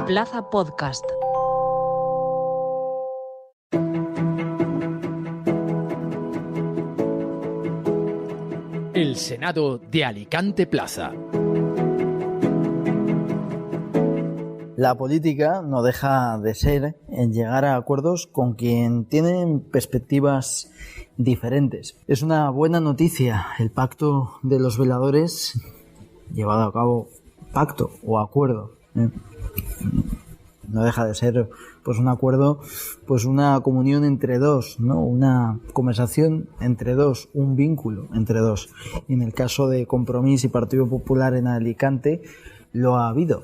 Plaza Podcast. El Senado de Alicante Plaza. La política no deja de ser en llegar a acuerdos con quien tienen perspectivas diferentes. Es una buena noticia el pacto de los veladores, llevado a cabo pacto o acuerdo. No deja de ser pues un acuerdo, pues una comunión entre dos, ¿no? Una conversación entre dos, un vínculo entre dos. Y en el caso de Compromís y Partido Popular en Alicante lo ha habido.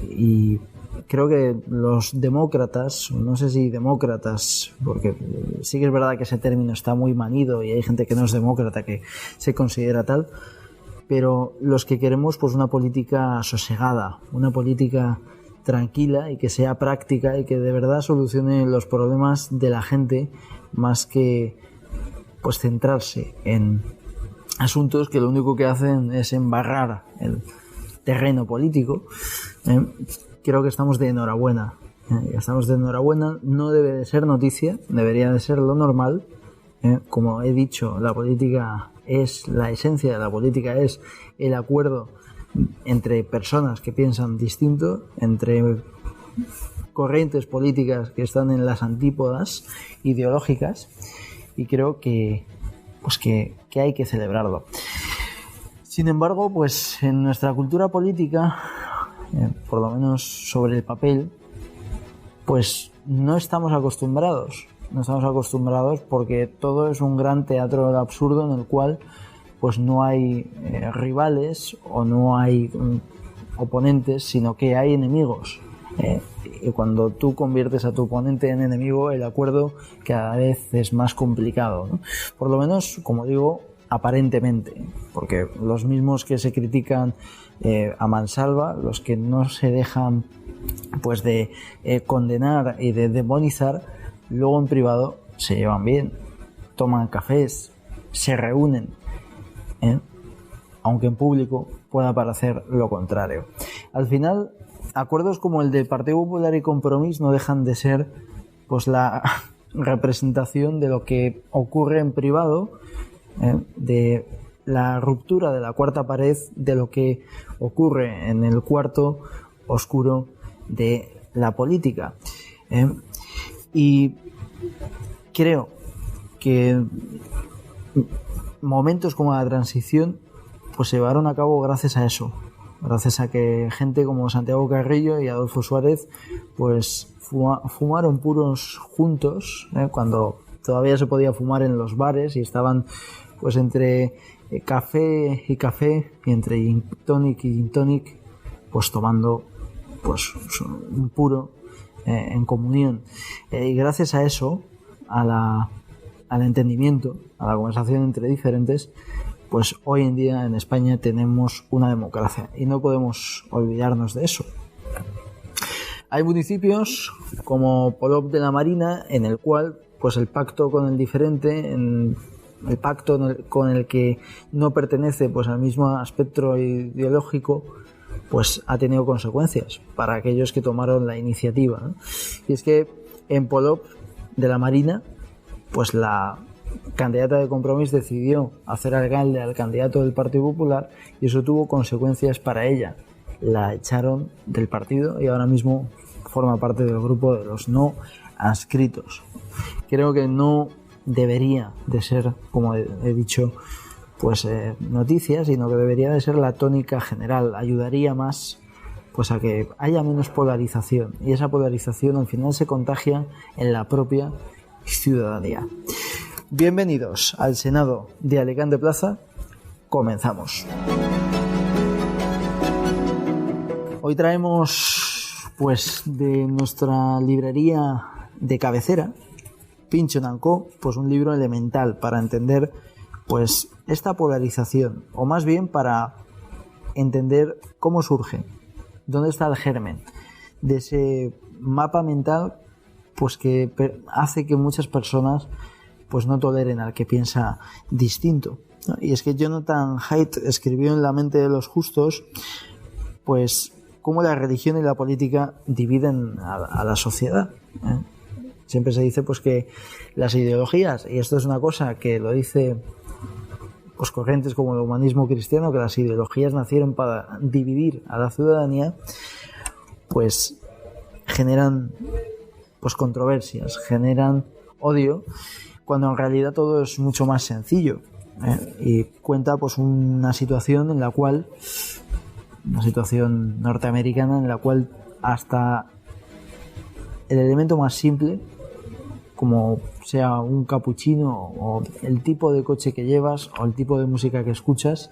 Y creo que los demócratas, no sé si demócratas, porque sí que es verdad que ese término está muy manido y hay gente que no es demócrata que se considera tal, pero los que queremos pues una política sosegada, una política tranquila y que sea práctica y que de verdad solucione los problemas de la gente, más que pues centrarse en asuntos que lo único que hacen es embarrar el terreno político. Creo que estamos de enhorabuena. No debe de ser noticia, debería de ser lo normal. Como he dicho, la política es la esencia de la política, es el acuerdo entre personas que piensan distinto, entre corrientes políticas que están en las antípodas ideológicas, y creo que hay que celebrarlo. Sin embargo, pues en nuestra cultura política, por lo menos sobre el papel, pues no estamos acostumbrados porque todo es un gran teatro del absurdo en el cual pues no hay rivales o no hay oponentes, sino que hay enemigos. Y cuando tú conviertes a tu oponente en enemigo, el acuerdo cada vez es más complicado, ¿no? Por lo menos, como digo, aparentemente, porque los mismos que se critican a mansalva, los que no se dejan pues de condenar y de demonizar, luego en privado se llevan bien, toman cafés, se reúnen, aunque en público pueda parecer lo contrario. Al final, acuerdos como el del Partido Popular y Compromís no dejan de ser pues la representación de lo que ocurre en privado, de la ruptura de la cuarta pared, de lo que ocurre en el cuarto oscuro de la política. Y creo que momentos como la transición pues se llevaron a cabo gracias a eso, gracias a que gente como Santiago Carrillo y Adolfo Suárez pues fumaron puros juntos, cuando todavía se podía fumar en los bares y estaban pues entre café y entre gin tonic y gin tonic, pues tomando pues un puro en comunión. Y gracias a eso, al entendimiento, a la conversación entre diferentes, pues hoy en día en España tenemos una democracia y no podemos olvidarnos de eso. Hay municipios como Polop de la Marina en el cual pues el pacto con el diferente, el pacto con el que no pertenece pues al mismo espectro ideológico, pues ha tenido consecuencias para aquellos que tomaron la iniciativa, ¿no? Y es que en Polop de la Marina pues la candidata de Compromís decidió hacer alcalde al candidato del Partido Popular y eso tuvo consecuencias para ella. La echaron del partido y ahora mismo forma parte del grupo de los no adscritos. Creo que no debería de ser, como he dicho, pues noticia, sino que debería de ser la tónica general. Ayudaría más pues a que haya menos polarización y esa polarización al final se contagia en la propia ciudadanía. Bienvenidos al Senado de Alicante Plaza. Comenzamos. Hoy traemos pues de nuestra librería de cabecera, Pinchon & Co, pues un libro elemental para entender pues esta polarización, o más bien para entender cómo surge, dónde está el germen de ese mapa mental pues que hace que muchas personas pues no toleren al que piensa distinto, ¿no? Y es que Jonathan Haidt escribió en La mente de los justos pues cómo la religión y la política dividen a la sociedad. Siempre se dice pues que las ideologías, y esto es una cosa que lo dice pues corrientes como el humanismo cristiano, que las ideologías nacieron para dividir a la ciudadanía, pues generan pues controversias, generan odio, cuando en realidad todo es mucho más sencillo. Y cuenta pues una situación norteamericana en la cual hasta el elemento más simple, como sea un capuchino o el tipo de coche que llevas o el tipo de música que escuchas,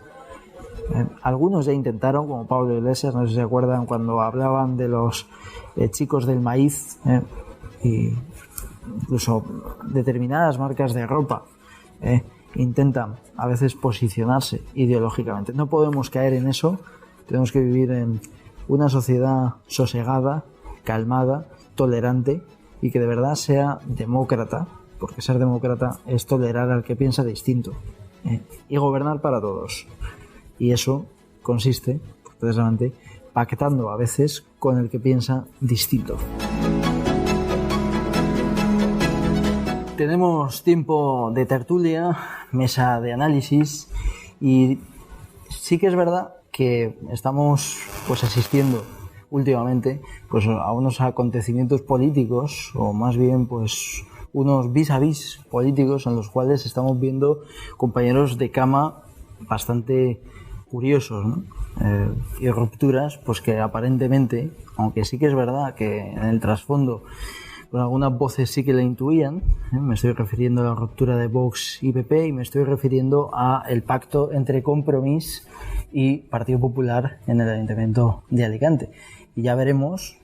algunos ya intentaron, como Pablo Iglesias, no sé si se acuerdan cuando hablaban de los chicos del maíz, y incluso determinadas marcas de ropa intentan a veces posicionarse ideológicamente. No podemos caer en eso, tenemos que vivir en una sociedad sosegada, calmada, tolerante y que de verdad sea demócrata, porque ser demócrata es tolerar al que piensa distinto y gobernar para todos. Y eso consiste, precisamente, pactando a veces con el que piensa distinto. Tenemos tiempo de tertulia, mesa de análisis, y sí que es verdad que estamos pues asistiendo últimamente pues a unos acontecimientos políticos, o más bien pues unos vis a vis políticos, en los cuales estamos viendo compañeros de cama bastante curiosos, ¿no? Y rupturas pues que aparentemente, aunque sí que es verdad que en el trasfondo pues algunas voces sí que la intuían, me estoy refiriendo a la ruptura de Vox y PP, y me estoy refiriendo a el pacto entre Compromís y Partido Popular en el Ayuntamiento de Alicante. Y ya veremos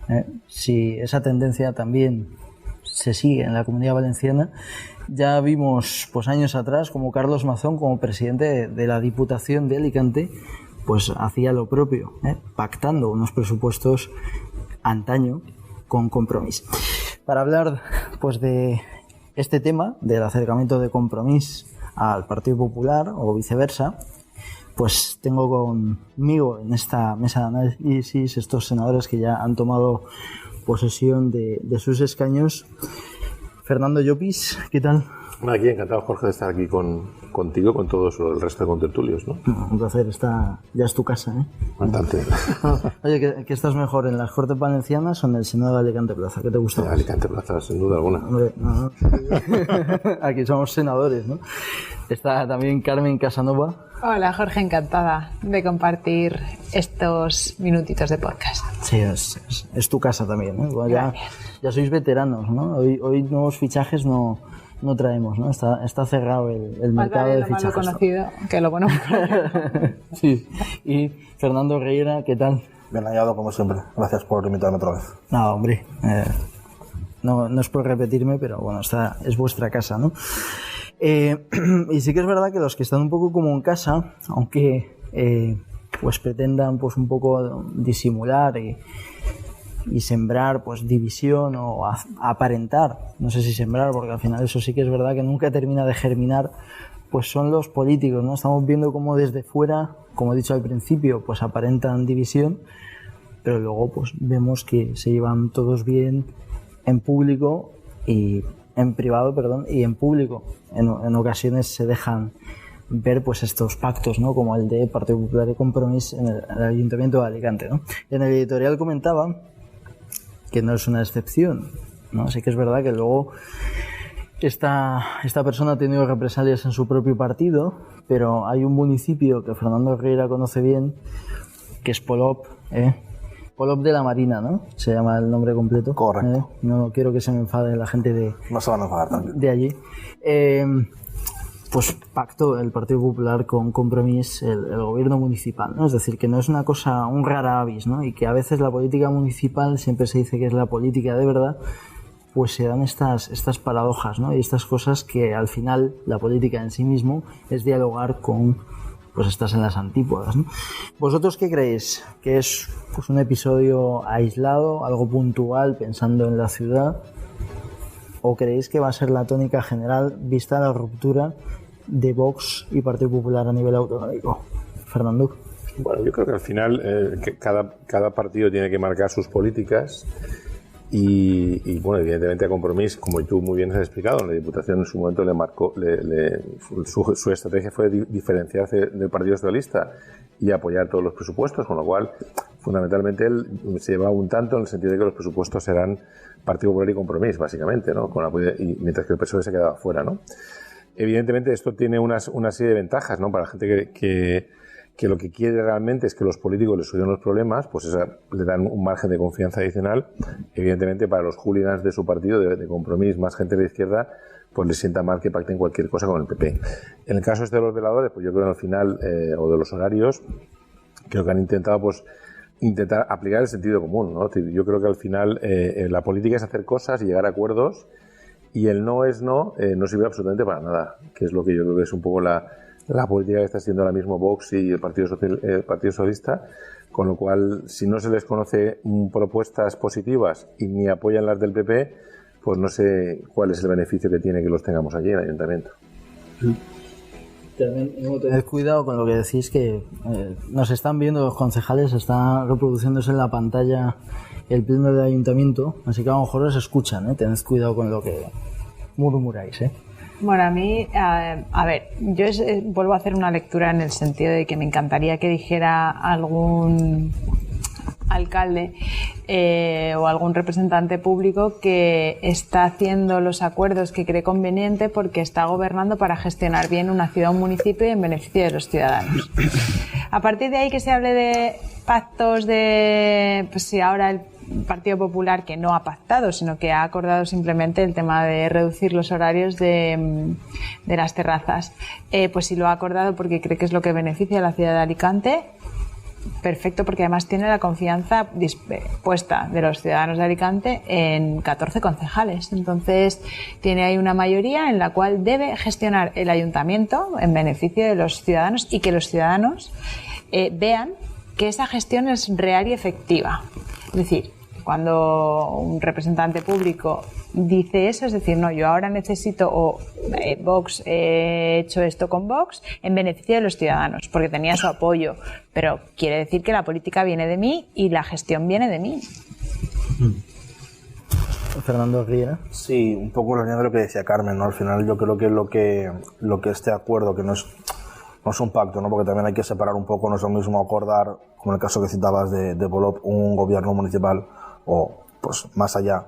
si esa tendencia también se sigue en la Comunidad Valenciana. Ya vimos pues años atrás como Carlos Mazón, como presidente de la Diputación de Alicante, pues hacía lo propio, pactando unos presupuestos antaño con Compromís. Para hablar pues de este tema, del acercamiento de Compromís al Partido Popular o viceversa, pues tengo conmigo en esta mesa de análisis estos senadores que ya han tomado posesión de sus escaños. Fernando Llopis, ¿qué tal? Aquí encantado, Jorge, de estar aquí contigo, con todos el resto de contertulios, ¿no? Un placer, ya es tu casa, ¿eh? Bastante. Oye, ¿qué estás mejor, en las Cortes Valencianas o en el Senado de Alicante Plaza? ¿Qué te gusta más? Alicante Plaza, sin duda alguna. Hombre, no. Aquí somos senadores, ¿no? Está también Carmen Casanova. Hola, Jorge, encantada de compartir estos minutitos de podcast. Sí, es tu casa también, ¿no? Bueno, ya sois veteranos, ¿no? Hoy nuevos fichajes no traemos, ¿no? Está cerrado el mercado de fichajes. Más lo conocido que lo bueno. Sí. Y Fernando Reguera, ¿qué tal? Bien hallado, como siempre. Gracias por invitarme otra vez. No, hombre. No es por repetirme, pero bueno, es vuestra casa, ¿no? Y sí que es verdad que los que están un poco como en casa, aunque pues pretendan pues un poco disimular y sembrar pues división o aparentar, no sé si sembrar, porque al final eso sí que es verdad que nunca termina de germinar, pues son los políticos, ¿no? Estamos viendo cómo desde fuera, como he dicho al principio, pues aparentan división, pero luego pues vemos que se llevan todos bien en público y en privado, y en público en ocasiones se dejan ver pues estos pactos, ¿no? Como el de Partido Popular y Compromís en el Ayuntamiento de Alicante, ¿no? En el editorial comentaba que no es una excepción, ¿no? Sí que es verdad que luego esta persona ha tenido represalias en su propio partido, pero hay un municipio que Fernando Reguera conoce bien, que es Polop, Polop de la Marina, ¿no? Se llama el nombre completo. Correcto. No quiero que se me enfade la gente no se van a enfadar también. De allí. Pues pactó el Partido Popular con Compromís el gobierno municipal, ¿no? Es decir, que no es una cosa, un rara avis, ¿no? Y que a veces la política municipal, siempre se dice que es la política de verdad, pues se dan estas paradojas, ¿no? Y estas cosas que al final la política en sí mismo es dialogar con, pues estás en las antípodas, ¿no? ¿Vosotros qué creéis? ¿Que es pues un episodio aislado, algo puntual, pensando en la ciudad? ¿O creéis que va a ser la tónica general vista la ruptura de Vox y Partido Popular a nivel autonómico? Fernando. Bueno, yo creo que al final que cada partido tiene que marcar sus políticas y bueno, evidentemente a Compromís, como tú muy bien has explicado, la Diputación en su momento le marcó, su estrategia fue diferenciarse del Partido Socialista y apoyar todos los presupuestos, con lo cual fundamentalmente él se lleva un tanto en el sentido de que los presupuestos serán Partido Popular y Compromís, básicamente, ¿no? Con apoyo, y mientras que el PSOE se quedaba fuera, ¿no? Evidentemente esto tiene una serie de ventajas, ¿no? Para la gente que lo que quiere realmente es que los políticos les solucionen los problemas, pues le dan un margen de confianza adicional. Evidentemente para los hooligans de su partido, de Compromís, más gente de la izquierda, pues les sienta mal que pacten cualquier cosa con el PP. En el caso de los veladores, pues yo creo que al final, o de los horarios, creo que han intentado intentar aplicar el sentido común, ¿no? Yo creo que al final la política es hacer cosas y llegar a acuerdos, y el no es no sirve absolutamente para nada, que es lo que yo creo que es un poco la política que está haciendo ahora mismo Vox y el Partido Socialista, con lo cual, si no se les conoce propuestas positivas y ni apoyan las del PP, pues no sé cuál es el beneficio que tiene que los tengamos allí en el Ayuntamiento. Tened cuidado con lo que decís, que nos están viendo los concejales, está reproduciéndose en la pantalla el pleno del Ayuntamiento, así que a lo mejor os escuchan, tened cuidado con lo que murmuráis, Bueno, a mí, a ver, yo vuelvo a hacer una lectura en el sentido de que me encantaría que dijera algún alcalde o algún representante público que está haciendo los acuerdos que cree conveniente porque está gobernando para gestionar bien una ciudad o un municipio en beneficio de los ciudadanos. A partir de ahí que se hable de pactos de, pues si ahora el Partido Popular, que no ha pactado, sino que ha acordado simplemente el tema de reducir los horarios de las terrazas, pues si lo ha acordado porque cree que es lo que beneficia a la ciudad de Alicante, perfecto, porque además tiene la confianza puesta de los ciudadanos de Alicante en 14 concejales. Entonces tiene ahí una mayoría en la cual debe gestionar el ayuntamiento en beneficio de los ciudadanos y que los ciudadanos vean que esa gestión es real y efectiva. Es decir, cuando un representante público dice eso, es decir, no, yo ahora necesito, o Vox, he hecho esto con Vox en beneficio de los ciudadanos, porque tenía su apoyo, pero quiere decir que la política viene de mí y la gestión viene de mí. Fernando Riera. Sí, un poco la línea de lo que decía Carmen, ¿no? Al final yo creo que lo que este acuerdo, que no es un pacto, ¿no? Porque también hay que separar un poco, no es lo mismo acordar, como en el caso que citabas de Polop, un gobierno municipal o pues más allá,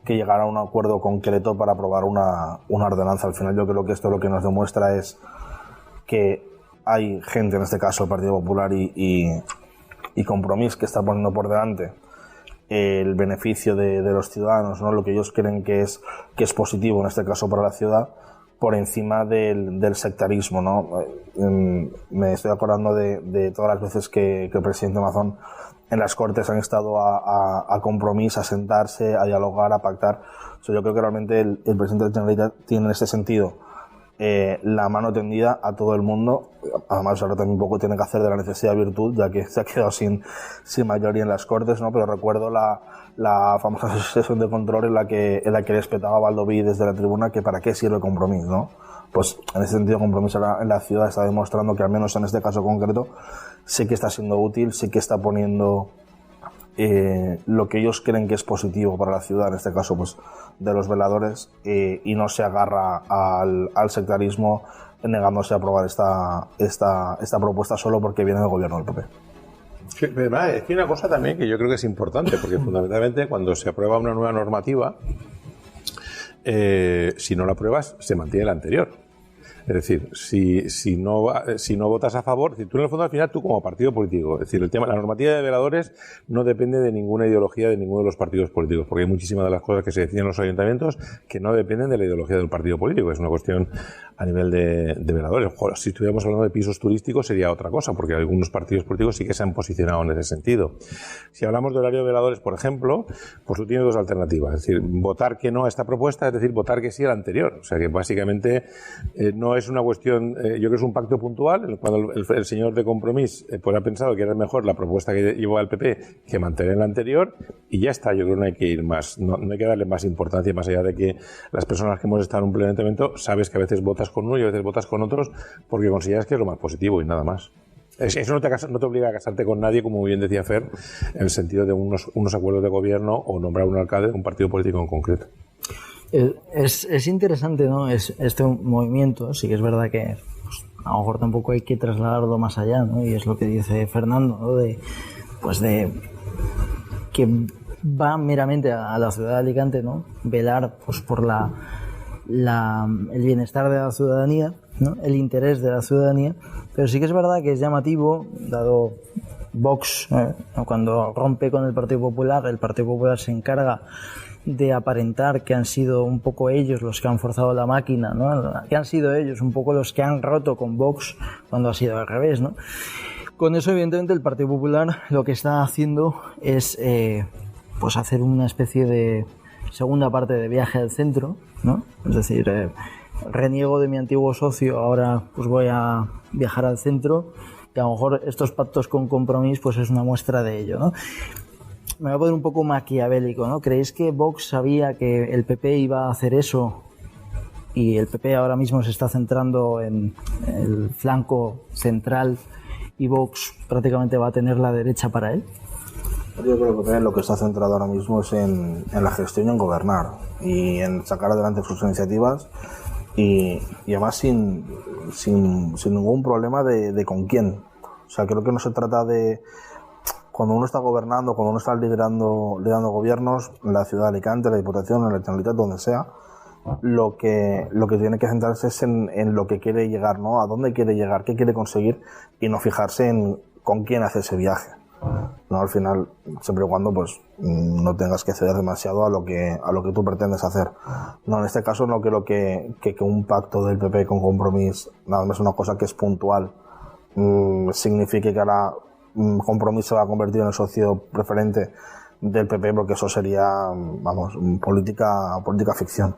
que llegar a un acuerdo concreto para aprobar una ordenanza. Al final yo creo que esto lo que nos demuestra es que hay gente, en este caso el Partido Popular y Compromís, que está poniendo por delante el beneficio de los ciudadanos, ¿no? Lo que ellos creen que es positivo, en este caso para la ciudad, por encima del sectarismo, ¿no? Me estoy acordando de todas las veces que el presidente Mazón en las Cortes han estado a Compromís, a sentarse, a dialogar, a pactar. O sea, yo creo que realmente el presidente de la Generalitat tiene en ese sentido la mano tendida a todo el mundo. Además ahora también un poco tiene que hacer de la necesidad virtud, ya que se ha quedado sin mayoría en las Cortes, ¿no? Pero recuerdo la famosa sesión de control en la que le espetaba a Baldoví desde la tribuna que para qué sirve Compromís, ¿no? Pues en ese sentido Compromís en la ciudad está demostrando que, al menos en este caso concreto, sí que está siendo útil, sí que está poniendo lo que ellos creen que es positivo para la ciudad, en este caso pues de los veladores, y no se agarra al sectarismo negándose a aprobar esta propuesta solo porque viene del gobierno del PP. Es que hay una cosa también que yo creo que es importante, porque fundamentalmente cuando se aprueba una nueva normativa, si no la apruebas, se mantiene la anterior. Es decir, si no votas a favor, tú en el fondo al final tú como partido político, es decir, la normativa de veladores no depende de ninguna ideología de ninguno de los partidos políticos, porque hay muchísimas de las cosas que se deciden en los ayuntamientos que no dependen de la ideología del partido político, es una cuestión a nivel de veladores. Joder, si estuviéramos hablando de pisos turísticos sería otra cosa, porque algunos partidos políticos sí que se han posicionado en ese sentido. Si hablamos de horario de veladores, por ejemplo, pues tú tienes dos alternativas, es decir, votar que no a esta propuesta, es decir, votar que sí a la anterior. O sea que básicamente no es una cuestión, yo creo que es un pacto puntual, cuando el señor de Compromís pues ha pensado que era mejor la propuesta que llevó al PP que mantener la anterior, y ya está. Yo creo que no hay que ir más, no hay que darle más importancia, más allá de que las personas que hemos estado en un planteamiento sabes que a veces votas con uno y a veces votas con otros porque consideras que es lo más positivo y nada más. Eso no te obliga a casarte con nadie, como bien decía Fer, en el sentido de unos acuerdos de gobierno o nombrar un alcalde de un partido político en concreto. Es interesante, ¿no? Este movimiento. Sí que es verdad que pues, a lo mejor tampoco hay que trasladarlo más allá, ¿no? Y es lo que dice Fernando, ¿no? De que va meramente a la ciudad de Alicante, ¿no? Velar pues por el bienestar de la ciudadanía, ¿no? El interés de la ciudadanía, pero sí que es verdad que es llamativo, dado Vox, cuando rompe con el Partido Popular se encarga de aparentar que han sido un poco ellos los que han forzado la máquina, ¿no? Que han sido ellos un poco los que han roto con Vox cuando ha sido al revés, ¿no? Con eso, evidentemente, el Partido Popular lo que está haciendo es pues hacer una especie de segunda parte de viaje al centro, ¿no? Es decir, reniego de mi antiguo socio, ahora pues voy a viajar al centro, y a lo mejor estos pactos con Compromís pues es una muestra de ello, ¿no? Me voy a poner un poco maquiavélico, ¿no? ¿Creéis que Vox sabía que el PP iba a hacer eso y el PP ahora mismo se está centrando en el flanco central y Vox prácticamente va a tener la derecha para él? Yo creo que lo que está centrado ahora mismo es en la gestión y en gobernar y en sacar adelante sus iniciativas y además sin ningún problema de con quién. O sea, creo que no se trata de... Cuando uno está gobernando, cuando uno está liderando gobiernos en la ciudad de Alicante, en la Diputación, en la Generalitat, donde sea, lo que tiene que centrarse es en lo que quiere llegar, ¿no? A dónde quiere llegar, qué quiere conseguir y no fijarse en con quién hace ese viaje. No, al final, siempre y cuando pues no tengas que ceder demasiado a lo que tú pretendes hacer. No, en este caso no creo que un pacto del PP con Compromís, nada más una cosa que es puntual, signifique que ahora Compromís se va a convertir en el socio preferente del PP, porque eso sería, política ficción.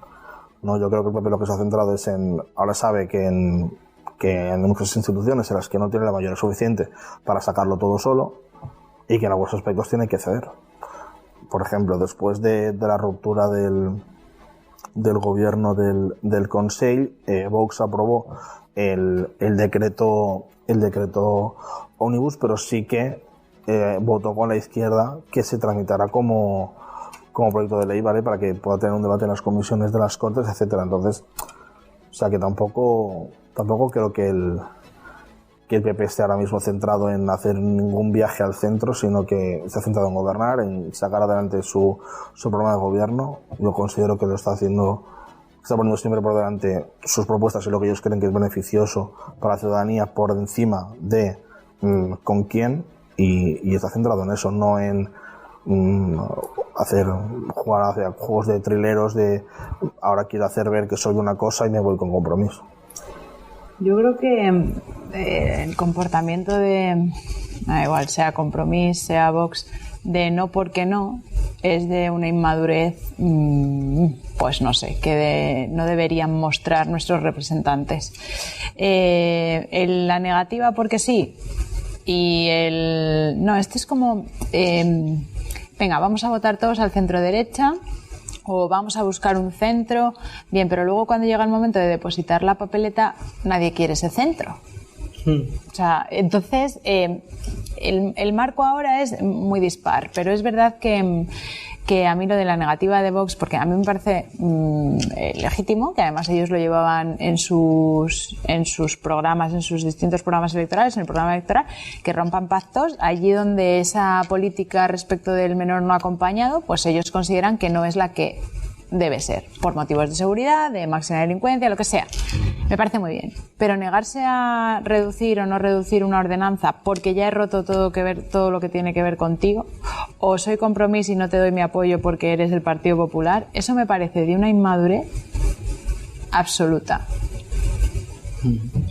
No, yo creo que el PP lo que se ha centrado es ahora sabe que en muchas instituciones en las que no tiene la mayoría suficiente para sacarlo todo solo y que en algunos aspectos tiene que ceder. Por ejemplo, después de la ruptura del gobierno del Consell, Vox aprobó el decreto Omnibus, pero sí que votó con la izquierda que se tramitara como proyecto de ley, ¿vale? Para que pueda tener un debate en las comisiones de las Cortes, etcétera. Entonces, o sea que tampoco creo que el PP esté ahora mismo centrado en hacer ningún viaje al centro, sino que está centrado en gobernar, en sacar adelante su programa de gobierno. Yo considero que lo está haciendo, está poniendo siempre por delante sus propuestas y lo que ellos creen que es beneficioso para la ciudadanía por encima de con quién, y está centrado en eso, no en jugar hacia juegos de trileros de ahora quiero hacer ver que soy una cosa y me voy con Compromiso. Yo creo que el comportamiento de, da igual, sea Compromís, sea Vox, de no porque no, es de una inmadurez, pues no sé, que no deberían mostrar nuestros representantes. La negativa porque sí, y no, este es como, venga, vamos a votar todos al centro derecha, o vamos a buscar un centro, bien, pero luego cuando llega el momento de depositar la papeleta, nadie quiere ese centro. O sea, entonces, el marco ahora es muy dispar, pero es verdad que a mí lo de la negativa de Vox, porque a mí me parece legítimo, que además ellos lo llevaban en sus programas, en sus distintos programas electorales, en el programa electoral, que rompan pactos allí donde esa política respecto del menor no acompañado, pues ellos consideran que no es la que debe ser, por motivos de seguridad, de máxima delincuencia, lo que sea. Me parece muy bien. Pero negarse a reducir o no reducir una ordenanza porque ya he roto todo lo que tiene que ver contigo, o soy Compromís y no te doy mi apoyo porque eres del Partido Popular, eso me parece de una inmadurez absoluta.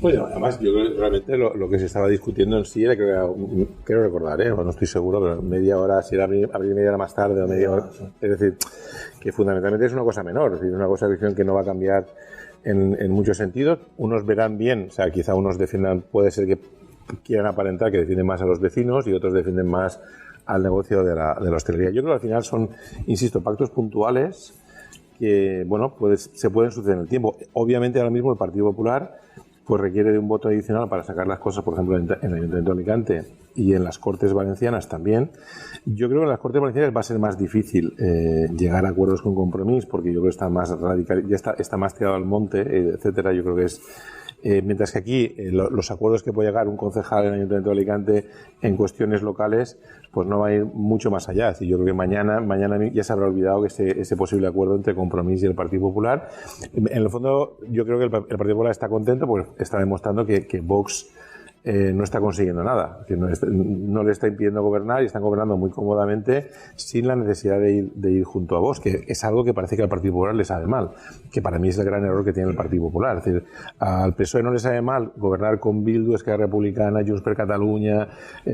Bueno, además yo creo que realmente lo que se estaba discutiendo en sí era, creo recordar, no estoy seguro, pero media hora, si era abrir media hora más tarde o media hora, es decir, que fundamentalmente es una cosa menor, es decir, una cosa que no va a cambiar en muchos sentidos. Unos verán bien, o sea, quizá unos defiendan, puede ser que quieran aparentar que defienden más a los vecinos y otros defienden más al negocio de la hostelería. Yo creo que al final son, insisto, pactos puntuales que, bueno, se pueden suceder en el tiempo. Obviamente ahora mismo el Partido Popular pues requiere de un voto adicional para sacar las cosas, por ejemplo, en el Ayuntamiento de Alicante y en las Cortes Valencianas también. Yo creo que en las Cortes Valencianas va a ser más difícil llegar a acuerdos con Compromís, porque yo creo que está más radical, ya está más tirado al monte, etcétera. Yo creo que es mientras que aquí los acuerdos que puede llegar un concejal en el Ayuntamiento de Alicante en cuestiones locales, pues no va a ir mucho más allá. Es decir, yo creo que mañana ya se habrá olvidado que ese posible acuerdo entre Compromís y el Partido Popular. En el fondo, yo creo que el Partido Popular está contento porque está demostrando que Vox no está consiguiendo nada, que no le está impidiendo gobernar y están gobernando muy cómodamente sin la necesidad de ir junto a Vox, que es algo que parece que al Partido Popular le sabe mal, que para mí es el gran error que tiene el Partido Popular. Es decir, al PSOE no le sabe mal gobernar con Bildu, Esquerra Republicana, Junts per Catalunya,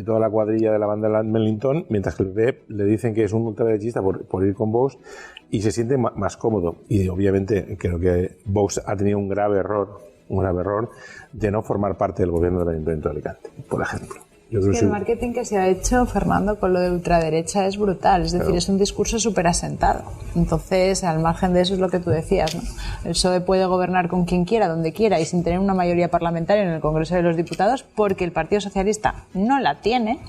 toda la cuadrilla de la banda de Melintón, mientras que el PP le dicen que es un ultraderechista por ir con Vox y se siente más cómodo. Y obviamente creo que Vox ha tenido un grave error de no formar parte del gobierno del Ayuntamiento de Alicante, por ejemplo. El marketing que se ha hecho, Fernando, con lo de ultraderecha es brutal, es decir, es un discurso súper asentado. Entonces, al margen de eso es lo que tú decías, ¿no? El PSOE puede gobernar con quien quiera, donde quiera y sin tener una mayoría parlamentaria en el Congreso de los Diputados porque el Partido Socialista no la tiene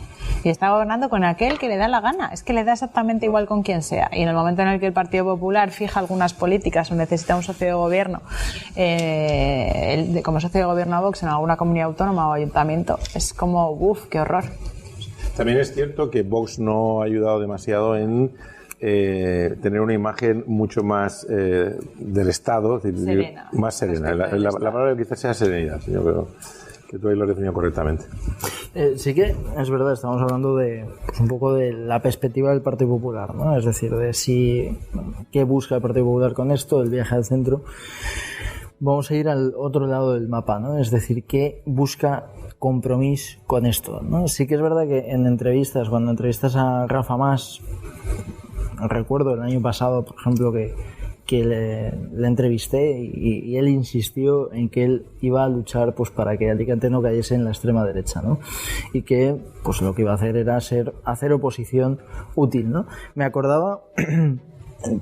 y está gobernando con aquel que le da la gana. Es que le da exactamente igual con quien sea. Y en el momento en el que el Partido Popular fija algunas políticas o necesita un socio de gobierno, como socio de gobierno a Vox en alguna comunidad autónoma o ayuntamiento, es como, uff, qué horror. También es cierto que Vox no ha ayudado demasiado en tener una imagen mucho más del Estado, serena, más serena. La palabra quizás sea serenidad, yo creo que tú ahí lo has definido correctamente. Sí que es verdad, estamos hablando de pues, un poco de la perspectiva del Partido Popular, ¿no? Es decir, de qué busca el Partido Popular con esto, el viaje al centro. Vamos a ir al otro lado del mapa, ¿no? Es decir, qué busca Compromís con esto, ¿no? Sí que es verdad que en entrevistas, cuando entrevistas a Rafa Mas, recuerdo el año pasado, por ejemplo, que le entrevisté y él insistió en que él iba a luchar pues para que Alicante no cayese en la extrema derecha, ¿no? Y que pues lo que iba a hacer era hacer oposición útil, ¿no? Me acordaba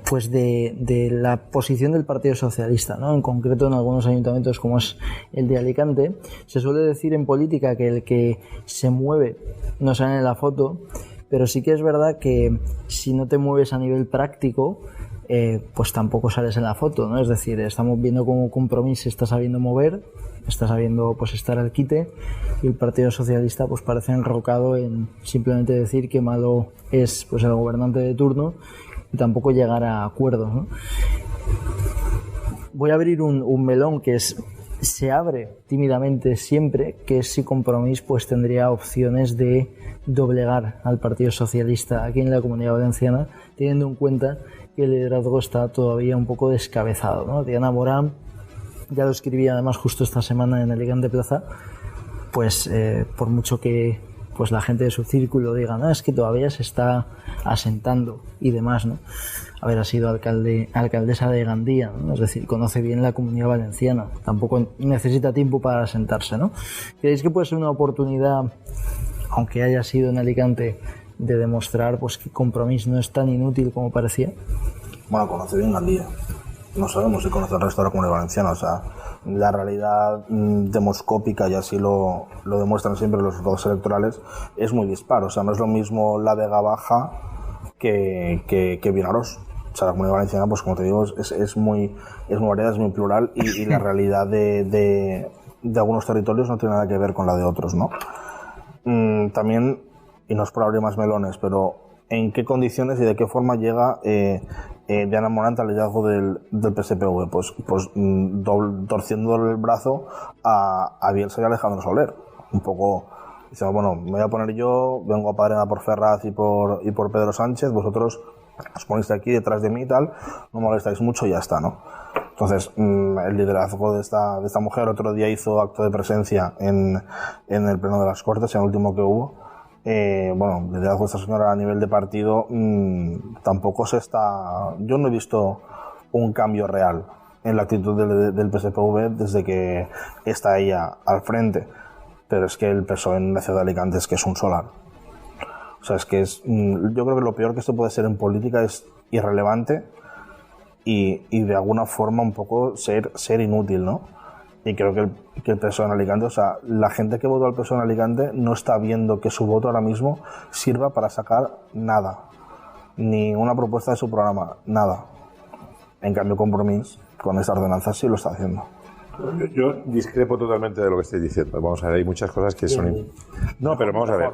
pues de la posición del Partido Socialista, ¿no? En concreto en algunos ayuntamientos como es el de Alicante, se suele decir en política que el que se mueve no sale en la foto, pero sí que es verdad que si no te mueves a nivel práctico, pues tampoco sales en la foto, ¿no? Es decir, estamos viendo cómo Compromís se está sabiendo mover, está sabiendo pues estar al quite, y el Partido Socialista pues parece enrocado en simplemente decir que malo es pues el gobernante de turno y tampoco llegar a acuerdos, ¿no? Voy a abrir un melón que se abre tímidamente siempre, que es si Compromís pues tendría opciones de doblegar al Partido Socialista aquí en la Comunidad Valenciana, teniendo en cuenta que el liderazgo está todavía un poco descabezado, ¿no? Diana Morán, ya lo escribía además justo esta semana en Alicante Plaza, pues por mucho que pues la gente de su círculo diga, no, es que todavía se está asentando y demás, ¿no? Ha sido alcaldesa de Gandía, ¿no? Es decir, conoce bien la Comunidad Valenciana, tampoco necesita tiempo para asentarse, ¿no? ¿Creéis que puede ser una oportunidad, aunque haya sido en Alicante, de demostrar pues que Compromís no es tan inútil como parecía? Bueno, conoce bien Gandía. No sabemos si conoce el resto de la Comunidad Valenciana. O sea, la realidad demoscópica, y así lo demuestran siempre los resultados electorales, es muy dispar. O sea, no es lo mismo la Vega Baja que Vinaròs. O sea, la Comunidad Valenciana, pues como te digo, es muy variada, es muy plural, y la realidad de algunos territorios no tiene nada que ver con la de otros, ¿no? También, y no es por abrir más melones, pero ¿en qué condiciones y de qué forma llega Diana Morán al liderazgo del PSPV? Pues torciendo el brazo a Bielsa y Alejandro Soler. Un poco diciendo, bueno, me voy a poner yo, vengo a padrinar por Ferraz y por Pedro Sánchez, vosotros os ponéis aquí detrás de mí y tal, no molestáis mucho y ya está, ¿no? Entonces, el liderazgo de esta mujer, otro día hizo acto de presencia en el pleno de las Cortes, en el último que hubo. Bueno, el liderazgo de esta señora a nivel de partido tampoco yo no he visto un cambio real en la actitud del PSPV desde que está ella al frente, pero es que el PSOE en la ciudad de Alicante es que es un solar. O sea, yo creo que lo peor que esto puede ser en política es irrelevante y de alguna forma un poco ser inútil, ¿no? Y creo que el PSOE en Alicante, o sea, la gente que votó al PSOE en Alicante no está viendo que su voto ahora mismo sirva para sacar nada, ni una propuesta de su programa, nada. En cambio, Compromís, con esta ordenanza, sí lo está haciendo. Yo discrepo totalmente de lo que estáis diciendo. Vamos a ver, hay muchas cosas que son... No, pero vamos a ver.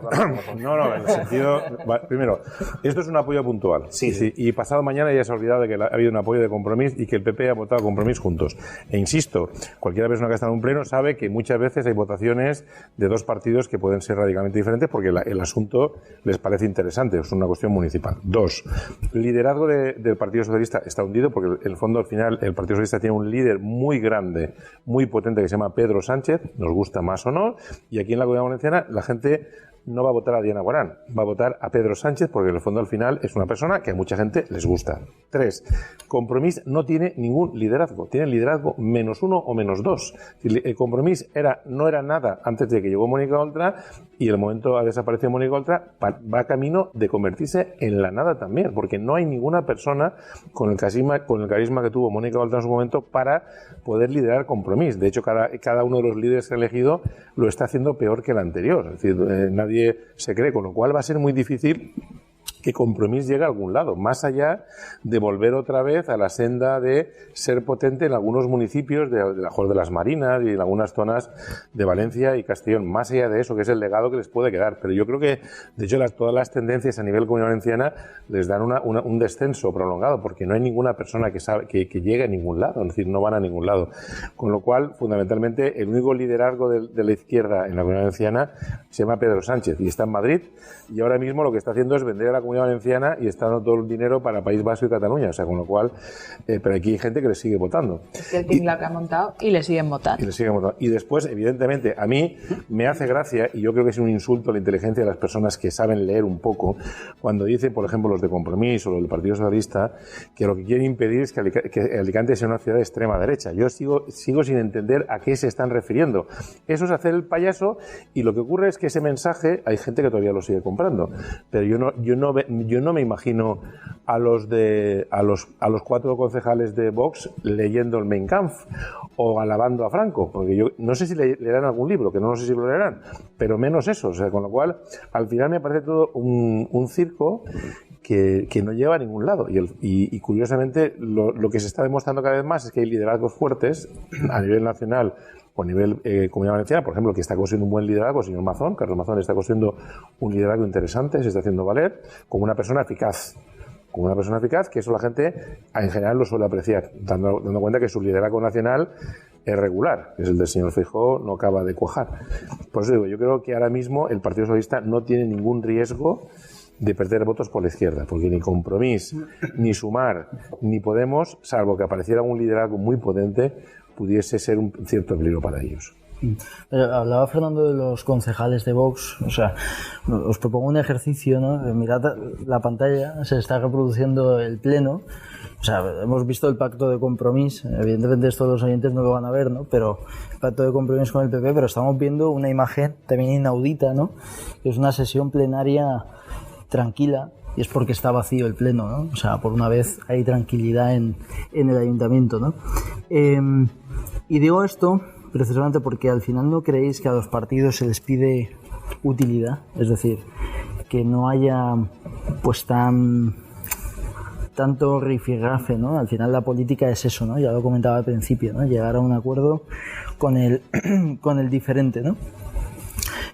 No, en el sentido... Primero, esto es un apoyo puntual. Sí. Y pasado mañana ya se ha olvidado de que ha habido un apoyo de Compromís y que el PP ha votado Compromís juntos. E insisto, cualquier persona que ha estado en un pleno sabe que muchas veces hay votaciones de dos partidos que pueden ser radicalmente diferentes porque el asunto les parece interesante. Es una cuestión municipal. Dos, el liderazgo del Partido Socialista está hundido porque en el fondo, al final, el Partido Socialista tiene un líder muy grande, muy potente, que se llama Pedro Sánchez, nos gusta más o no, y aquí en la Comunidad Valenciana la gente no va a votar a Diana Guarán, va a votar a Pedro Sánchez porque en el fondo al final es una persona que a mucha gente les gusta. 3. Compromís no tiene ningún liderazgo, tiene liderazgo -1 o -2. El Compromís no era nada antes de que llegó Mónica Oltra y el momento ha desaparecido Mónica Oltra, va camino de convertirse en la nada también, porque no hay ninguna persona con el carisma que tuvo Mónica Oltra en su momento para poder liderar Compromís. De hecho, cada uno de los líderes que ha elegido lo está haciendo peor que el anterior. Es decir, nadie se cree, con lo cual va a ser muy difícil que Compromís llegue a algún lado, más allá de volver otra vez a la senda de ser potente en algunos municipios de las Marinas y en algunas zonas de Valencia y Castellón, más allá de eso, que es el legado que les puede quedar. Pero yo creo que, de hecho, todas las tendencias a nivel Comunidad Valenciana les dan un descenso prolongado, porque no hay ninguna persona que llegue a ningún lado, es decir, no van a ningún lado. Con lo cual, fundamentalmente, el único liderazgo de la izquierda en la Comunidad Valenciana se llama Pedro Sánchez y está en Madrid, y ahora mismo lo que está haciendo es vender a la Comunidad Valenciana y está dando todo el dinero para País Vasco y Cataluña, o sea, con lo cual, pero aquí hay gente que le sigue votando. Es que el Tinglao que ha montado y le siguen votando. Y después, evidentemente, a mí me hace gracia, y yo creo que es un insulto a la inteligencia de las personas que saben leer un poco, cuando dicen, por ejemplo, los de Compromís o los del Partido Socialista, que lo que quieren impedir es que Alicante sea una ciudad de extrema derecha. Yo sigo sin entender a qué se están refiriendo. Eso es hacer el payaso, y lo que ocurre es que ese mensaje hay gente que todavía lo sigue comprando. Pero yo no me imagino a los 4 concejales de Vox leyendo el Mein Kampf o alabando a Franco, porque yo no sé si leerán algún libro, que no sé si lo leerán, pero menos eso, o sea, con lo cual al final me parece todo un circo que no lleva a ningún lado, y curiosamente lo que se está demostrando cada vez más es que hay liderazgos fuertes a nivel nacional o a nivel Comunidad Valenciana, por ejemplo, que está consiguiendo un buen liderazgo, el señor Mazón, Carlos Mazón está consiguiendo un liderazgo interesante, se está haciendo valer como una persona eficaz. Que eso la gente en general lo suele apreciar, dando cuenta que su liderazgo nacional es regular, es el del señor Feijóo, no acaba de cuajar. Por eso digo, yo creo que ahora mismo el Partido Socialista no tiene ningún riesgo de perder votos por la izquierda, porque ni Compromís, ni Sumar, ni Podemos, salvo que apareciera un liderazgo muy potente, pudiese ser un cierto peligro para ellos. Pero hablaba Fernando de los concejales de Vox, o sea, os propongo un ejercicio, ¿no? Mirad la pantalla, se está reproduciendo el pleno, o sea, hemos visto el pacto de Compromís, evidentemente esto los oyentes no lo van a ver, ¿no? Pero el pacto de Compromís con el PP, pero estamos viendo una imagen también inaudita, ¿no? Que es una sesión plenaria tranquila, y es porque está vacío el pleno, ¿no? O sea, por una vez hay tranquilidad en el ayuntamiento, ¿no? Y digo esto precisamente porque al final no creéis que a los partidos se les pide utilidad, es decir, que no haya pues tanto rifirrafe, ¿no? Al final la política es eso, ¿no? Ya lo comentaba al principio, ¿no? Llegar a un acuerdo con el diferente, ¿no?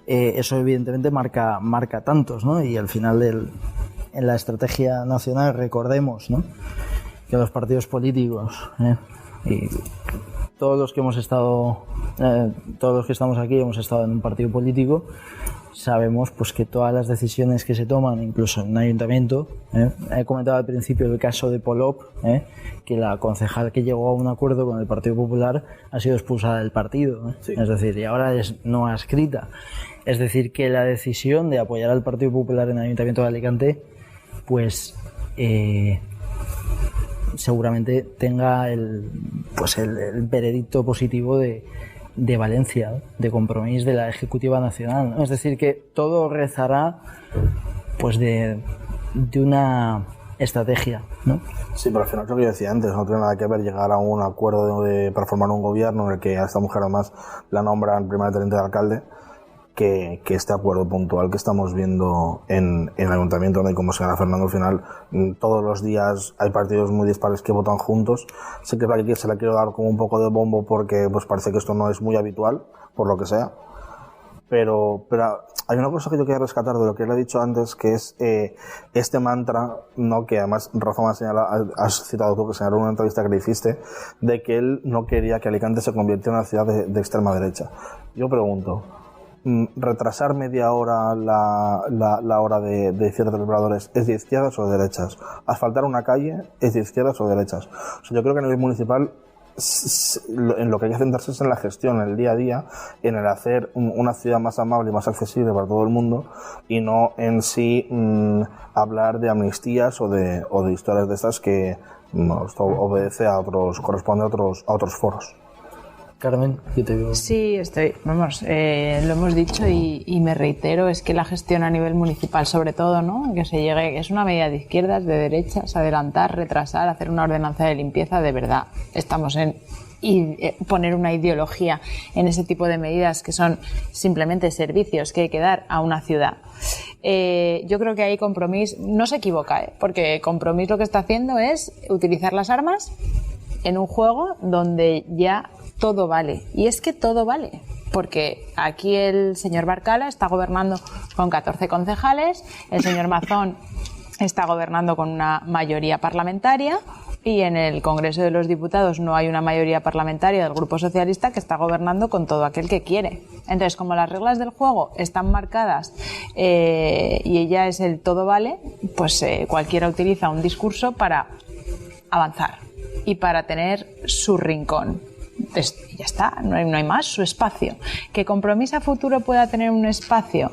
Eso evidentemente marca tantos, ¿no? Y al final en la estrategia nacional recordemos, ¿no? Que los partidos políticos y todos los que estamos aquí hemos estado en un partido político, sabemos pues que todas las decisiones que se toman, incluso en un ayuntamiento, he comentado al principio el caso de Polop, que la concejal que llegó a un acuerdo con el Partido Popular ha sido expulsada del partido, sí. Es decir, y ahora es no adscrita. Es decir, que la decisión de apoyar al Partido Popular en el Ayuntamiento de Alicante, pues seguramente tenga el veredicto positivo de Valencia, ¿no? De Compromís de la Ejecutiva Nacional, ¿no? Es decir, que todo rezará pues de una estrategia, ¿no? Sí, pero al final es lo que yo decía antes, no tiene nada que ver llegar a un acuerdo para formar un gobierno en el que a esta mujer además la nombran primera teniente de alcalde, que este acuerdo puntual que estamos viendo en el ayuntamiento, donde como señala Fernando, al final todos los días hay partidos muy dispares que votan juntos. Sé que se la quiero dar como un poco de bombo porque pues parece que esto no es muy habitual, por lo que sea. Pero hay una cosa que yo quería rescatar de lo que él ha dicho antes, que es este mantra, ¿no? Que además Rafa me has citado tú, que señaló en una entrevista que le hiciste, de que él no quería que Alicante se convirtiera en una ciudad de extrema derecha. Yo pregunto, retrasar media hora la hora de cierre de los obradores es de izquierdas o de derechas, asfaltar una calle es de izquierdas o de derechas. O sea, yo creo que a nivel municipal en lo que hay que centrarse es en la gestión, en el día a día, en el hacer una ciudad más amable y más accesible para todo el mundo, y no en sí hablar de amnistías o de historias de estas que esto obedece corresponde a otros foros. Carmen, yo te digo. Sí, lo hemos dicho y me reitero, es que la gestión a nivel municipal, sobre todo, ¿no? Que es una medida de izquierdas, de derechas, adelantar, retrasar, hacer una ordenanza de limpieza, de verdad. Estamos en poner una ideología en ese tipo de medidas que son simplemente servicios que hay que dar a una ciudad. Yo creo que ahí Compromís no se equivoca, porque Compromís lo que está haciendo es utilizar las armas en un juego donde ya todo vale. Y es que todo vale, porque aquí el señor Barcala está gobernando con 14 concejales, el señor Mazón está gobernando con una mayoría parlamentaria, y en el Congreso de los Diputados no hay una mayoría parlamentaria del Grupo Socialista que está gobernando con todo aquel que quiere. Entonces, como las reglas del juego están marcadas y ella es el todo vale, pues cualquiera utiliza un discurso para avanzar y para tener su rincón. Ya está, no hay más, su espacio. Que Compromís a futuro pueda tener un espacio,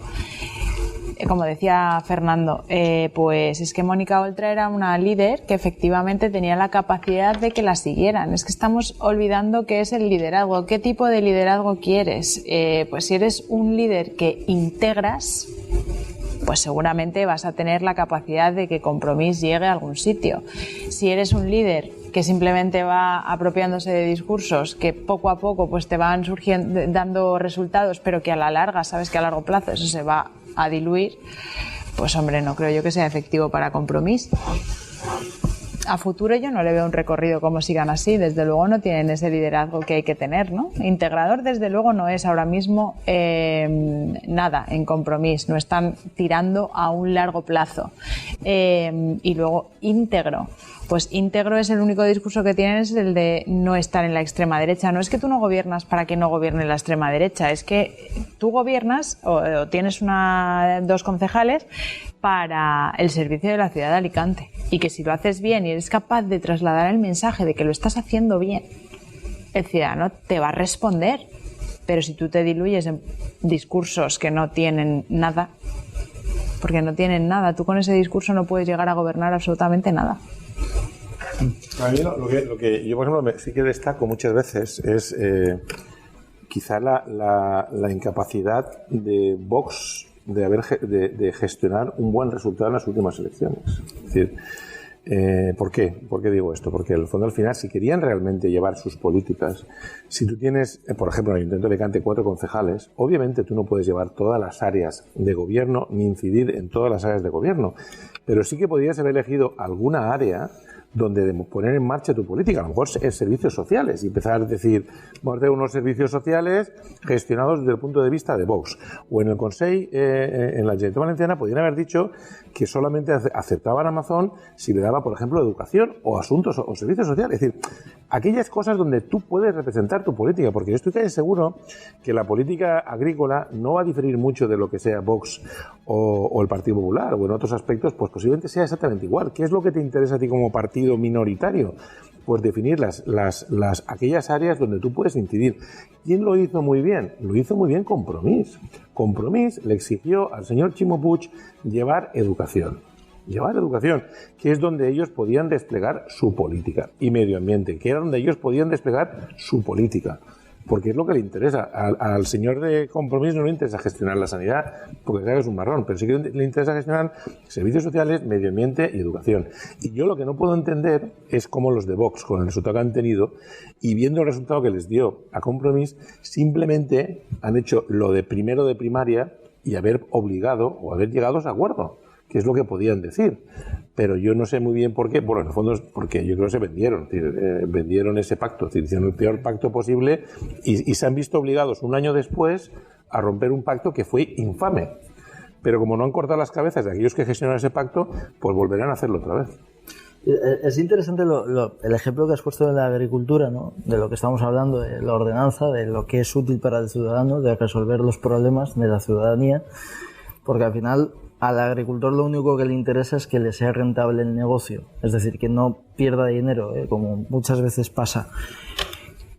como decía Fernando, pues es que Mónica Oltra era una líder que efectivamente tenía la capacidad de que la siguieran. Es que estamos olvidando qué es el liderazgo. ¿Qué tipo de liderazgo quieres? Pues si eres un líder que integras, pues seguramente vas a tener la capacidad de que Compromís llegue a algún sitio. Si eres un líder que simplemente va apropiándose de discursos que poco a poco pues te van surgiendo, dando resultados, pero que a la larga, sabes que a largo plazo eso se va a diluir, pues hombre, no creo yo que sea efectivo para Compromís. A futuro yo no le veo un recorrido como sigan así, desde luego no tienen ese liderazgo que hay que tener, ¿no? Integrador desde luego no es ahora mismo nada en Compromís, no están tirando a un largo plazo. Y luego íntegro. Pues íntegro es el único discurso que tienen, es el de no estar en la extrema derecha. No es que tú no gobiernas para que no gobierne la extrema derecha, es que tú gobiernas o tienes dos concejales para el servicio de la ciudad de Alicante, y que si lo haces bien y eres capaz de trasladar el mensaje de que lo estás haciendo bien, el ciudadano te va a responder. Pero si tú te diluyes en discursos que no tienen nada, porque no tienen nada, tú con ese discurso no puedes llegar a gobernar absolutamente nada. A mí lo que yo, por ejemplo, sí que destaco muchas veces es quizá la incapacidad de Vox de gestionar un buen resultado en las últimas elecciones. Es decir, ¿por qué? ¿Por qué digo esto? Porque en el fondo, al final, si querían realmente llevar sus políticas, si tú tienes, por ejemplo, en el Ayuntamiento de Alicante 4 concejales, obviamente tú no puedes llevar todas las áreas de gobierno ni incidir en todas las áreas de gobierno, pero sí que podrías haber elegido alguna área donde poner en marcha tu política, a lo mejor en servicios sociales, y empezar a decir, vamos a hacer unos servicios sociales gestionados desde el punto de vista de Vox. O en el Consell, en la Generalitat Valenciana, podrían haber dicho que solamente aceptaban a Amazon si le daba, por ejemplo, educación o asuntos o servicios sociales. Es decir, aquellas cosas donde tú puedes representar tu política, porque yo estoy casi seguro que la política agrícola no va a diferir mucho de lo que sea Vox o el Partido Popular, o en otros aspectos, pues posiblemente sea exactamente igual. ¿Qué es lo que te interesa a ti como partido minoritario? Pues definir aquellas áreas donde tú puedes incidir. ¿Quién lo hizo muy bien? Lo hizo muy bien Compromís. Compromís le exigió al señor Ximo Puig llevar educación, que es donde ellos podían desplegar su política, y medio ambiente, que era donde ellos podían desplegar su política. porque es lo que le interesa. Al señor de Compromís no le interesa gestionar la sanidad, porque sabe que es un marrón, pero sí que le interesa gestionar servicios sociales, medio ambiente y educación. Y yo lo que no puedo entender es cómo los de Vox, con el resultado que han tenido, y viendo el resultado que les dio a Compromís, simplemente han hecho lo de primero de primaria y haber obligado o haber llegado a ese acuerdo, que es lo que podían decir. Pero yo no sé muy bien por qué. Bueno, en el fondo es porque yo creo que se vendieron, es decir, vendieron ese pacto, es decir, hicieron el peor pacto posible y se han visto obligados un año después a romper un pacto que fue infame. Pero como no han cortado las cabezas de aquellos que gestionaron ese pacto, pues volverán a hacerlo otra vez. Es interesante el ejemplo que has puesto de la agricultura, ¿no? De lo que estamos hablando, de la ordenanza, de lo que es útil para el ciudadano, de resolver los problemas de la ciudadanía, porque al final al agricultor lo único que le interesa es que le sea rentable el negocio, es decir, que no pierda dinero, como muchas veces pasa.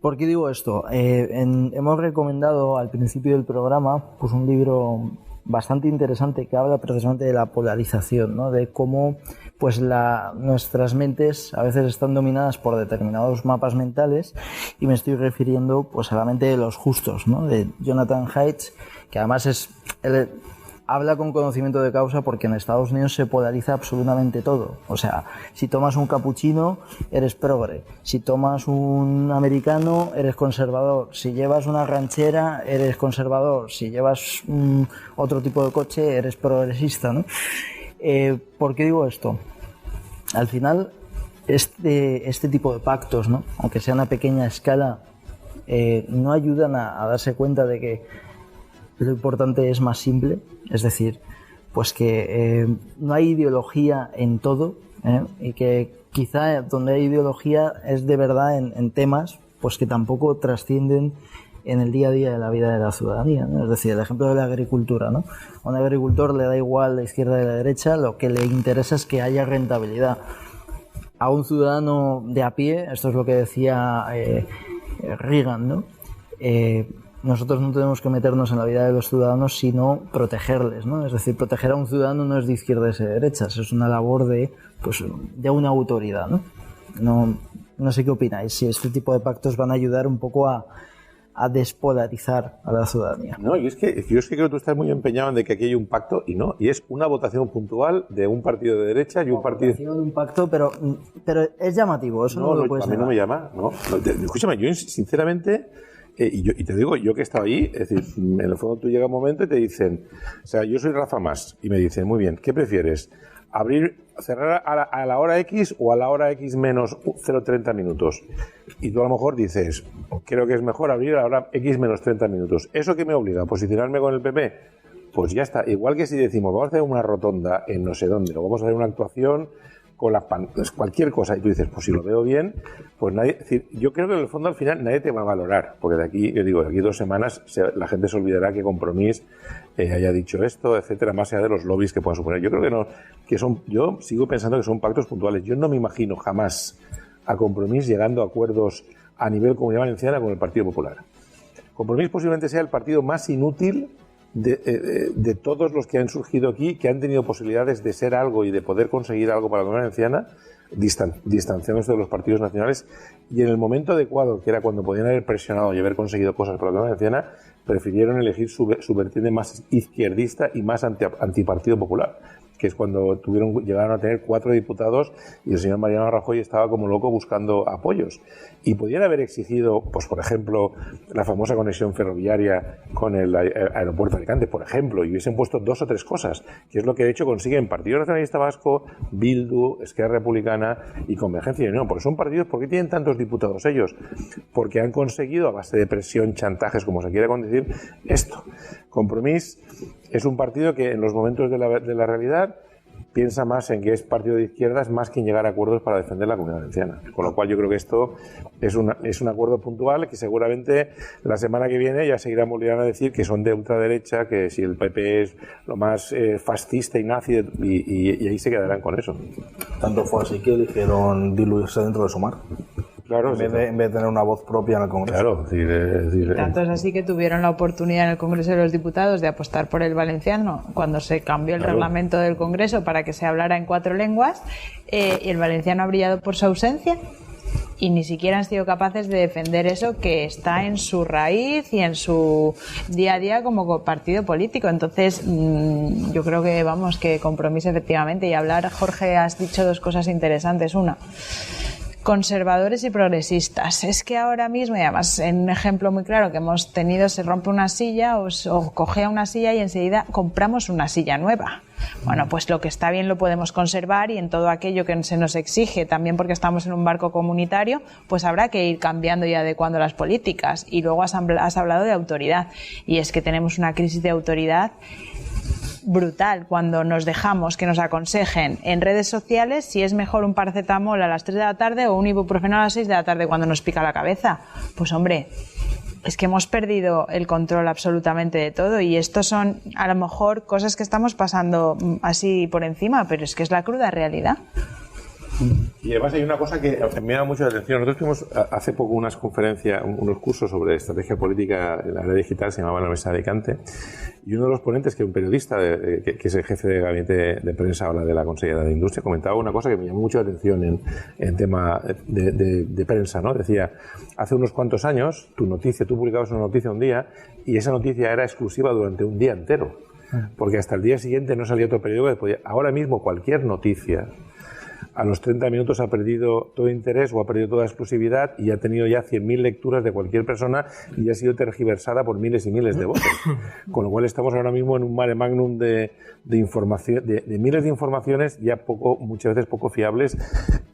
¿Por qué digo esto? Hemos recomendado al principio del programa pues un libro bastante interesante que habla precisamente de la polarización, ¿no? De cómo pues nuestras mentes a veces están dominadas por determinados mapas mentales, y me estoy refiriendo pues a la mente de los justos, ¿no? De Jonathan Haidt, que además habla con conocimiento de causa, porque en Estados Unidos se polariza absolutamente todo. O sea, si tomas un capuchino, eres progre. Si tomas un americano, eres conservador. Si llevas una ranchera, eres conservador. Si llevas otro tipo de coche, eres progresista, ¿no? ¿Por qué digo esto? Al final, este tipo de pactos, ¿no? Aunque sean a pequeña escala, no ayudan a darse cuenta de que lo importante es más simple, es decir, pues que no hay ideología en todo, y que quizá donde hay ideología es de verdad en temas pues que tampoco trascienden en el día a día de la vida de la ciudadanía, ¿no? Es decir, el ejemplo de la agricultura, ¿no? A un agricultor le da igual la izquierda y la derecha, lo que le interesa es que haya rentabilidad. A un ciudadano de a pie, esto es lo que decía Reagan, ¿no? Nosotros no tenemos que meternos en la vida de los ciudadanos, sino protegerles, ¿no? Es decir, proteger a un ciudadano no es de izquierdas y de derechas, es una labor de una autoridad, ¿no? No sé qué opináis, si este tipo de pactos van a ayudar un poco a despolarizar a la ciudadanía. No, yo es que creo que tú estás muy empeñado en de que aquí hay un pacto, y es una votación puntual de un partido de derecha y un partido... De un pacto, pero es llamativo, eso no lo puedes negar. A mí no me llama, no. Escúchame, yo sinceramente... Y te digo, yo que he estado ahí, es decir, en el fondo tú llega un momento y te dicen, o sea, yo soy Rafa Mas, y me dicen, muy bien, ¿qué prefieres? ¿Cerrar a la hora X o a la hora X menos 0,30 minutos? Y tú a lo mejor dices, creo que es mejor abrir a la hora X menos 30 minutos. ¿Eso qué me obliga? ¿A posicionarme con el PP? Pues ya está. Igual que si decimos, vamos a hacer una rotonda en no sé dónde, o vamos a hacer una actuación con cualquier cosa, y tú dices, pues si lo veo bien, pues nadie, es decir, yo creo que en el fondo al final nadie te va a valorar, porque de aquí 2 semanas la gente se olvidará que Compromís haya dicho esto, etcétera, más allá de los lobbies que puedan suponer. Yo creo que no, yo sigo pensando que son pactos puntuales. Yo no me imagino jamás a Compromís llegando a acuerdos a nivel Comunidad Valenciana con el Partido Popular. Compromís posiblemente sea el partido más inútil de todos los que han surgido aquí, que han tenido posibilidades de ser algo y de poder conseguir algo para la Comunidad Valenciana, distanciándose de los partidos nacionales, y en el momento adecuado, que era cuando podían haber presionado y haber conseguido cosas para la Comunidad Valenciana, prefirieron elegir su vertiente más izquierdista y más antipartido popular, que es cuando llegaron a tener 4 diputados y el señor Mariano Rajoy estaba como loco buscando apoyos. Y podían haber exigido, pues por ejemplo, la famosa conexión ferroviaria con el aeropuerto de Alicante, por ejemplo, y hubiesen puesto 2 o 3 cosas, que es lo que de hecho consiguen Partido Nacionalista Vasco, Bildu, Esquerra Republicana y Convergencia y Unión. Porque son partidos, ¿por qué tienen tantos diputados ellos? Porque han conseguido, a base de presión, chantajes, como se quiera decir, esto. Compromís es un partido que en los momentos de la realidad piensa más en que es partido de izquierdas más que en llegar a acuerdos para defender la Comunidad Valenciana. Con lo cual yo creo que esto es un acuerdo puntual que seguramente la semana que viene ya seguirán volviendo a decir que son de ultraderecha, que si el PP es lo más fascista y nazi, y ahí se quedarán con eso. Tanto fue así que eligieron diluirse dentro de Sumar. Claro, en vez de tener una voz propia en el Congreso. Claro, tanto es así que tuvieron la oportunidad en el Congreso de los Diputados de apostar por el valenciano cuando se cambió el reglamento del Congreso para que se hablara en 4 lenguas, y el valenciano ha brillado por su ausencia. y ni siquiera han sido capaces de defender eso que está en su raíz y en su día a día como partido político. Entonces, yo creo que, vamos, que Compromís efectivamente. Y hablar, Jorge, has dicho dos cosas interesantes. Una, conservadores y progresistas. Es que ahora mismo, y además en un ejemplo muy claro que hemos tenido, se rompe una silla o cogea una silla y enseguida compramos una silla nueva. Bueno, pues lo que está bien lo podemos conservar, y en todo aquello que se nos exige, también porque estamos en un barco comunitario, pues habrá que ir cambiando y adecuando las políticas. Y luego has hablado de autoridad, y es que tenemos una crisis de autoridad brutal cuando nos dejamos que nos aconsejen en redes sociales si es mejor un paracetamol a las 3 de la tarde o un ibuprofeno a las 6 de la tarde cuando nos pica la cabeza. Pues hombre, es que hemos perdido el control absolutamente de todo, y estos son a lo mejor cosas que estamos pasando así por encima, pero es que es la cruda realidad. Y además hay una cosa que me llama mucho la atención. Nosotros tuvimos hace poco unas conferencias, unos cursos sobre estrategia política en la área digital, se llamaba la Mesa de Alicante, y uno de los ponentes, que es un periodista, que es el jefe de gabinete de prensa ahora de la Consellería de Industria, comentaba una cosa que me llamó mucho la atención en tema de prensa, ¿no? Decía, hace unos cuantos años, tú publicabas una noticia un día y esa noticia era exclusiva durante un día entero, porque hasta el día siguiente no salía otro periódico que podía. Ahora mismo cualquier noticia a los 30 minutos ha perdido todo interés o ha perdido toda exclusividad y ha tenido ya 100.000 lecturas de cualquier persona y ha sido tergiversada por miles y miles de voces. Con lo cual estamos ahora mismo en un mare magnum de información, de miles de informaciones ya muchas veces poco fiables,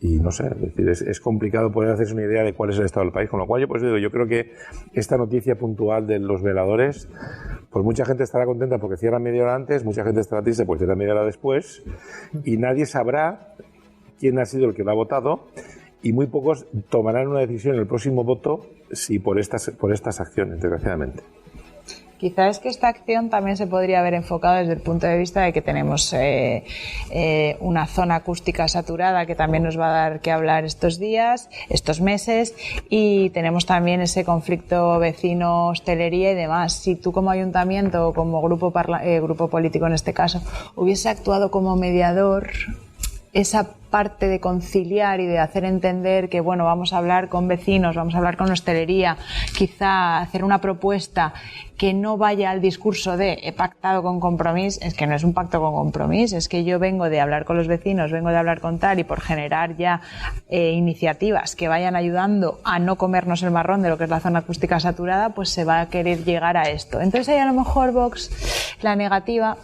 y no sé, es decir, es complicado poder hacerse una idea de cuál es el estado del país. Con lo cual yo creo que esta noticia puntual de los veladores, pues mucha gente estará contenta porque cierran media hora antes, mucha gente estará triste porque cierran media hora después, y nadie sabrá quién ha sido el que lo ha votado, y muy pocos tomarán una decisión en el próximo voto por estas acciones, desgraciadamente. Quizá es que esta acción también se podría haber enfocado desde el punto de vista de que tenemos una zona acústica saturada que también nos va a dar que hablar estos días, estos meses, y tenemos también ese conflicto vecino-hostelería y demás. Si tú como ayuntamiento o como grupo político en este caso hubiese actuado como mediador, esa parte de conciliar y de hacer entender que, bueno, vamos a hablar con vecinos, vamos a hablar con hostelería, quizá hacer una propuesta que no vaya al discurso de he pactado con Compromís, es que no es un pacto con Compromís, es que yo vengo de hablar con los vecinos, vengo de hablar con tal, y por generar ya iniciativas que vayan ayudando a no comernos el marrón de lo que es la zona acústica saturada, pues se va a querer llegar a esto. Entonces ahí a lo mejor Vox, la negativa,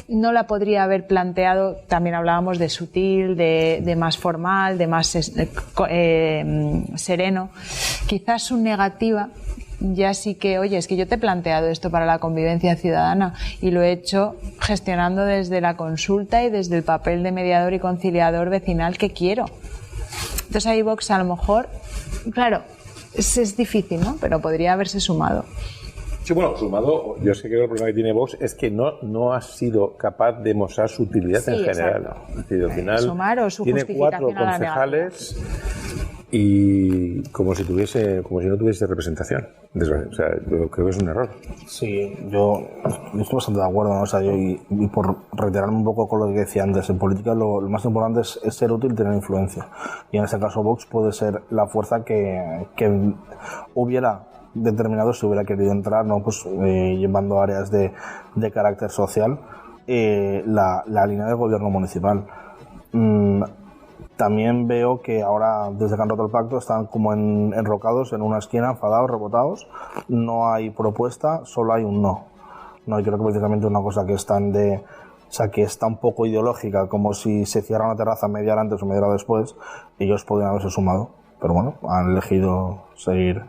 no la podría haber planteado, también hablábamos de sutil, de más formal, de más sereno. Quizás su negativa ya sí que, oye, es que yo te he planteado esto para la convivencia ciudadana y lo he hecho gestionando desde la consulta y desde el papel de mediador y conciliador vecinal que quiero. Entonces ahí Vox a lo mejor, claro, es difícil, ¿no? Pero podría haberse sumado. Sí, bueno, sumado, yo sé que el problema que tiene Vox es que no ha sido capaz de mostrar su utilidad en general. Es decir, al final sumar o su tiene 4 concejales y como si no tuviese representación. O sea, yo creo que es un error. Sí, yo estoy bastante de acuerdo, ¿no? O sea, y por reiterarme un poco con lo que decía antes, en política lo más importante es ser útil y tener influencia. Y en este caso Vox puede ser la fuerza que hubiera determinado si hubiera querido entrar, ¿no? Pues llevando áreas de carácter social, la línea de gobierno municipal. También veo que ahora, desde que han roto el pacto, están como enrocados en una esquina, enfadados, rebotados. No hay propuesta, solo hay un no. No, y creo que precisamente una cosa que que está un poco ideológica, como si se cierra una terraza media hora antes o media hora después, ellos podrían haberse sumado. Pero bueno, han elegido seguir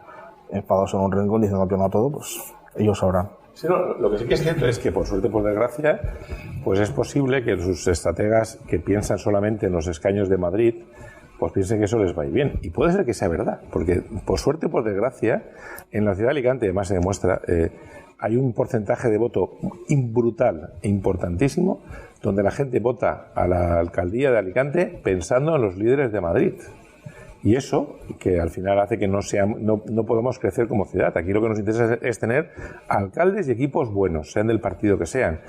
enfadados en un rincón diciendo que no a todo, pues ellos sabrán. Sí, no, lo que sí que es cierto es que, por suerte, por desgracia, pues es posible que sus estrategas que piensan solamente en los escaños de Madrid, pues piensen que eso les va a ir bien. Y puede ser que sea verdad, porque por suerte o por desgracia, en la ciudad de Alicante, además se demuestra, hay un porcentaje de voto brutal e importantísimo, donde la gente vota a la alcaldía de Alicante pensando en los líderes de Madrid. Y eso, que al final hace que no podamos crecer como ciudad. Aquí lo que nos interesa es tener alcaldes y equipos buenos, sean del partido que sean.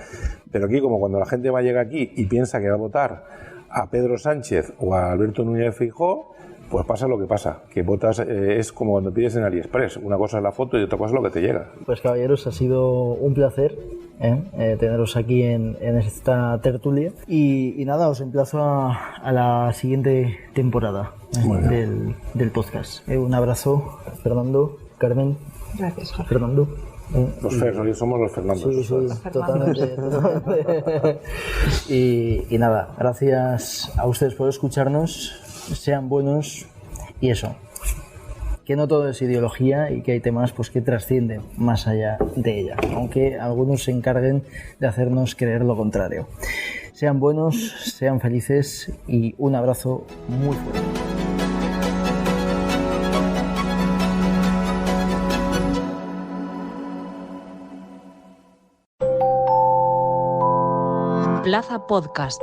Pero aquí, como cuando la gente llega aquí y piensa que va a votar a Pedro Sánchez o a Alberto Núñez Feijóo, pues pasa lo que pasa, que votas es como cuando pides en AliExpress, una cosa es la foto y otra cosa es lo que te llega. Pues caballeros, ha sido un placer teneros aquí en esta tertulia y nada, os emplazo a la siguiente temporada del podcast. Un abrazo, Fernando, Carmen. Gracias, Jorge. Fernando. Los somos los Fernandos. Sí, totalmente. Y nada, gracias a ustedes por escucharnos, sean buenos y eso, que no todo es ideología y que hay temas pues que trascienden más allá de ella, aunque algunos se encarguen de hacernos creer lo contrario. Sean buenos, sean felices y un abrazo muy fuerte. Plaza Podcast.